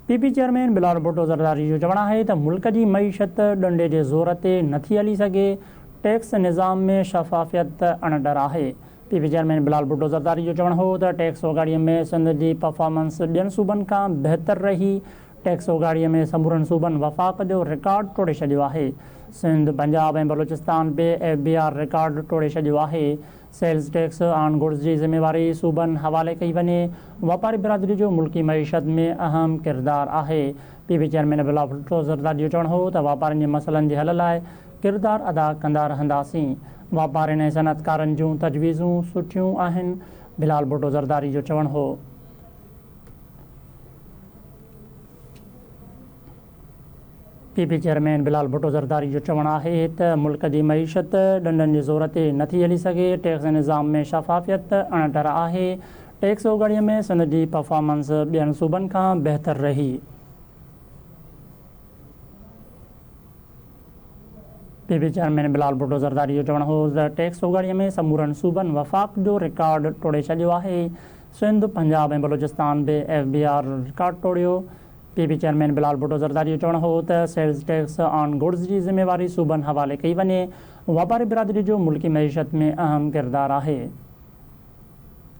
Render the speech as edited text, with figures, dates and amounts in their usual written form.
PP chairman Bilawal Bhutto Zardari जो चवणु आहे त मुल्क जी मईशत डंडे जे ज़ोर ते नथी हली सघे। टैक्स निज़ाम में शफ़ाफ़ियत अणडर आहे। पीपी चेयरमैन बिलावल भुट्टो ज़रदारी जो चवणु हो त टैक्स उगाड़ीअ में सिंध जी परफॉर्मेंस ॿियनि सूबनि खां बहितर रही। टैक्स उगाड़ीअ में समूरनि सूबनि वफ़ाक़ जो रिकॉर्ड तोड़े छॾियो आहे। सिंध, पंजाब ऐं बलूचिस्तान बि FBR रिकॉर्ड तोड़े छॾियो आहे। सेल्स टैक्स ऑन गुड्स जी ज़िम्मेवारी सूबनि हवाले कई वञे। वापारी बिरादरी जो मुल्की मईशत में अहम किरदारु आहे। पीपी चेयरमैन बिलावल भुट्टो ज़रदारी जो चवणु हो त वापारियुनि जे मसइलनि जे हल लाइ किरदारु अदा कंदा रहंदासीं। वापारियुनि ऐं सनअतकारनि जूं तजवीज़ूं सुठियूं आहिनि। बिलावल भुट्टो ज़रदारी जो चवणु हो। पीपी चेयरमैन बिलावल भुट्टो ज़रदारी जो चवणु आहे त मुल्क जी मईशत डंडनि जे ज़ोर ते नथी हली सघे। टैक्स निज़ाम में शफ़ाफ़ियत अणडर आहे। टैक्स उगाड़ीअ में सिंध जी परफॉर्मेंस ॿियनि सूबनि खां बहितर रही। पीपी चेयरमैन बिलावल भुट्टो ज़रदारी जो चवणु हो त टैक्स उगाड़ीअ में समूरनि सूबनि वफ़ाक़ जो रिकॉर्ड तोड़े छॾियो आहे। सिंध, पंजाब ऐं बलूचिस्तान बि FBR रिकॉर्ड तोड़ियो। पीपी चेयरमैन बिलावल भुट्टो ज़रदारी जो चवणु हो त सेल्स टैक्स ऑन गुड्स जी ज़िम्मेवारी सूबनि हवाले कई वञे। वापारी बिरादरी जो मुल्की मईशत में अहम किरदारु आहे।